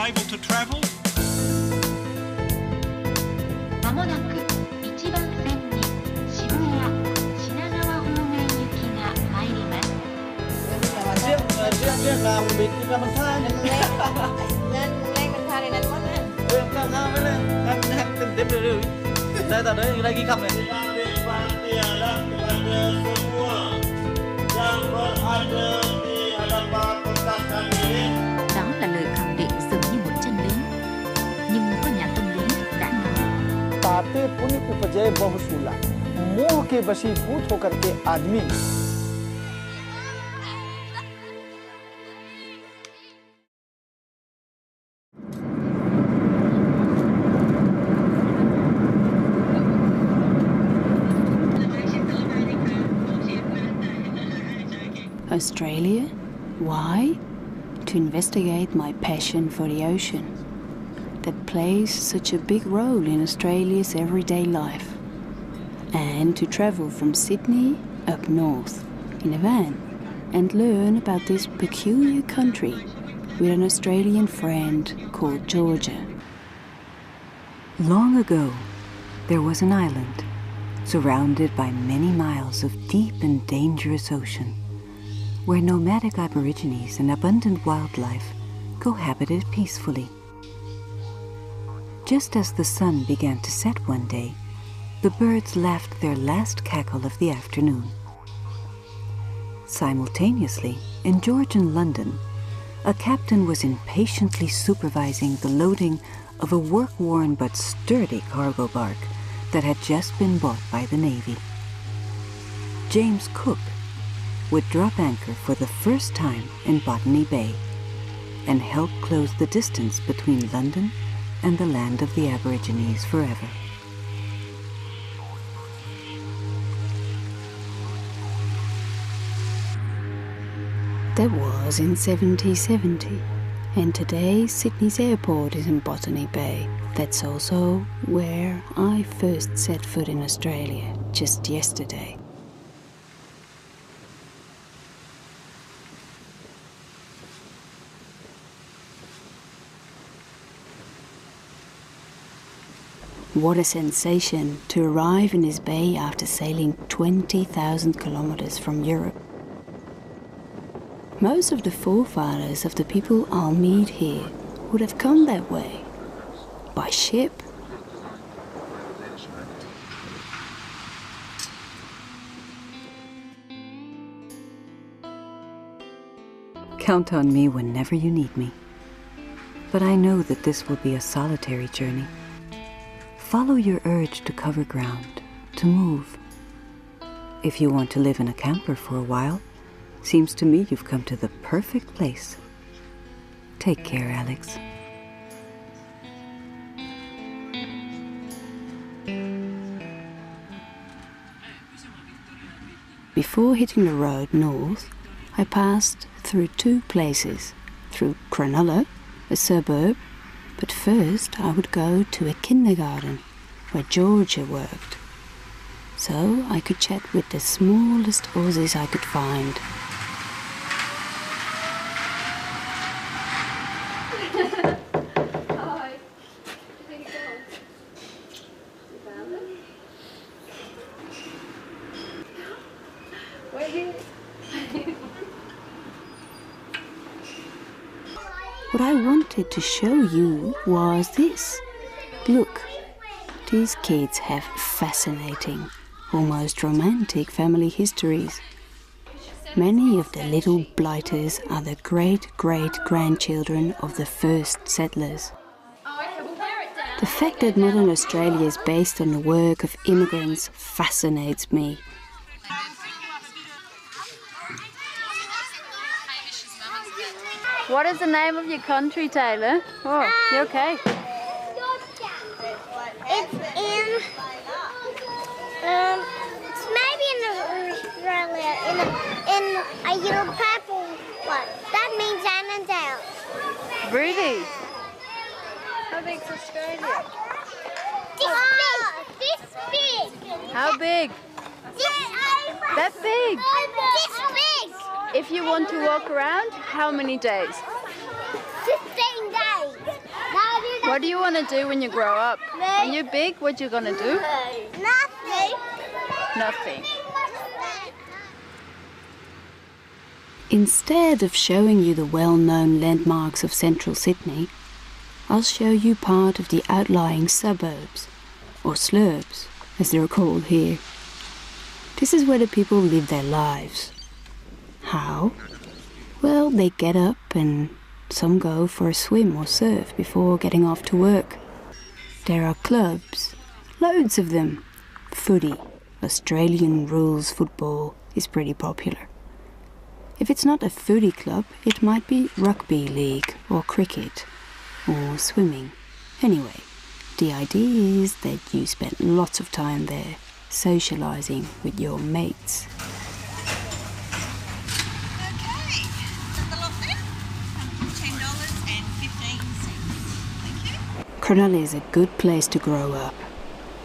able to travel. まもなく1番線に渋谷品川方面行きが参ります。 Riêng làm bị ra bằng thai này. Lên mình tha này lên mất nè. Làm sao mới lên. Em tìm tiếp được. Đây ta đấy, đây ghi khắp này. Đó là lời khẳng định dường như một chân lý. Nhưng có nhà tâm lý đã nói ताते पुण्य उपजय बहुसूला मोह के वशीभूत होकर के आदमी Australia? Why? To investigate my passion for the ocean that plays such a big role in Australia's everyday life, and to travel from Sydney up north in a van and learn about this peculiar country with an Australian friend called Georgia. Long ago, there was an island surrounded by many miles of deep and dangerous ocean, where nomadic aborigines and abundant wildlife cohabited peacefully. Just as the sun began to set one day, the birds laughed their last cackle of the afternoon. Simultaneously, in Georgian London, a captain was impatiently supervising the loading of a work-worn but sturdy cargo bark that had just been bought by the Navy. James Cook would drop anchor for the first time in Botany Bay and help close the distance between London and the land of the Aborigines forever. That was in 1770, and today Sydney's airport is in Botany Bay. That's also where I first set foot in Australia, just yesterday. What a sensation to arrive in this bay after sailing 20,000 kilometers from Europe. Most of the forefathers of the people I'll meet here would have come that way, by ship. Count on me whenever you need me. But I know that this will be a solitary journey. Follow your urge to cover ground, to move. If you want to live in a camper for a while, seems to me you've come to the perfect place. Take care, Alex. Before hitting the road north, I passed through two places, through Cronulla, a suburb, but first I would go to a kindergarten where Georgia worked, so I could chat with the smallest Aussies I could find. What I wanted to show you was this. Look, these kids have fascinating, almost romantic family histories. Many of the little blighters are the great-great-grandchildren of the first settlers. The fact that modern Australia is based on the work of immigrants fascinates me. What is the name of your country, Taylor? Oh, you okay? It's maybe in Australia, in a yellow purple one. That means Annandale. Really? How big's Australia? This big. How big? That big? This big. If you want to walk around, how many days? 15 days. What do you want to do when you grow up? When you're big, what you going to do? Nothing. Nothing. Instead of showing you the well-known landmarks of central Sydney, I'll show you part of the outlying suburbs, or slurbs, as they're called here. This is where the people live their lives. How? Well, they get up and some go for a swim or surf before getting off to work. There are clubs, loads of them. Footy, Australian rules football, is pretty popular. If it's not a footy club, it might be rugby league or cricket or swimming. Anyway, the idea is that you spend lots of time there, socialising with your mates. Okay, is that the lot then? $10.15. Thank you. Cronulla is a good place to grow up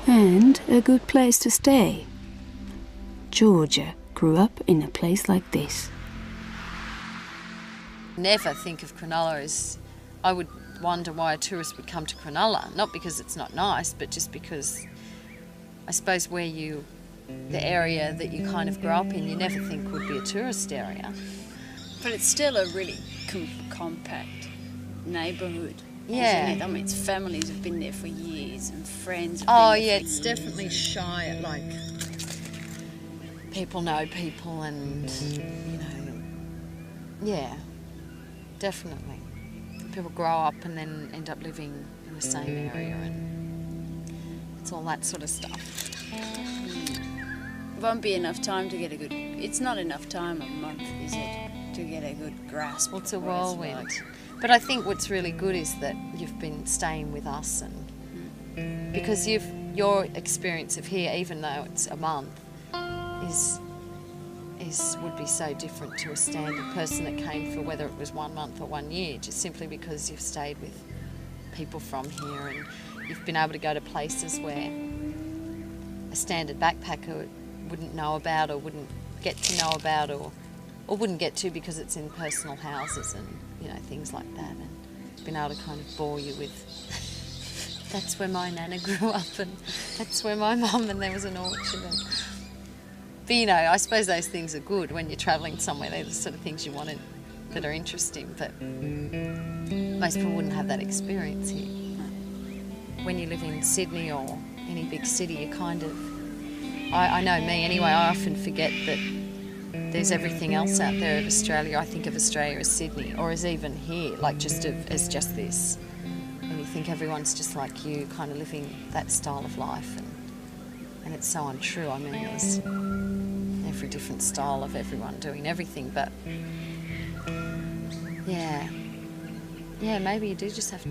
and a good place to stay. Georgia grew up in a place like this. Never think of Cronulla as, I would wonder why a tourist would come to Cronulla, not because it's not nice, but just because I suppose the area that you kind of grow up in, you never think would be a tourist area. But it's still a really compact neighbourhood. Yeah. Isn't it? I mean, it's families have been there for years and friends have Oh been there yeah, for it's years. definitely shy, like people know people and, you know, yeah, definitely. People grow up and then end up living in the same area and it's all that sort of stuff. Won't be enough time to get a good... It's not enough time a month, is it, to get a good grasp Well, it's a of what it's whirlwind. like. But I think what's really good is that you've been staying with us and because your experience of here, even though it's a month, would be so different to a standard person that came for whether it was 1 month or 1 year, just simply because you've stayed with people from here and you've been able to go to places where a standard backpacker wouldn't know about or wouldn't get to know about or wouldn't get to because it's in personal houses and, you know, things like that, and been able to kind of bore you with that's where my nana grew up and that's where my mum, and there was an orchard. But, you know, I suppose those things are good when you're travelling somewhere. They're the sort of things you want that are interesting, but most people wouldn't have that experience here. When you live in Sydney or any big city, you kind of, I know me anyway, I often forget that there's everything else out there of Australia. I think of Australia as Sydney, or as even here, like as just this. And you think everyone's just like you, kind of living that style of life, and it's so untrue. I mean, there's every different style of everyone doing everything, but yeah, maybe you do just have to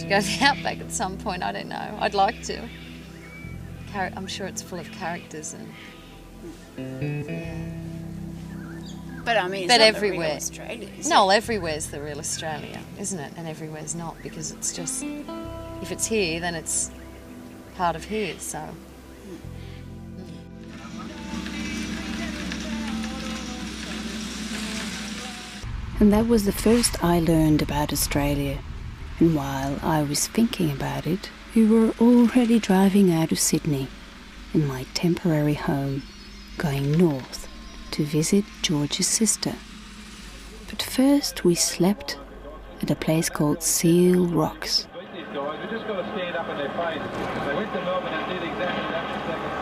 go to the outback at some point. I don't know. I'd like to. I'm sure it's full of characters and yeah. But I mean, it's but not everywhere. the real Australia, is No, everywhere's the real Australia, isn't it? And everywhere's not, because it's just, if it's here, then it's part of here, so. And that was the first I learned about Australia. And while I was thinking about it, we were already driving out of Sydney in my temporary home, going north to visit George's sister. But first we slept at a place called Seal Rocks. These guys, we just got to stand up in their face. They went to Melbourne and did exactly that.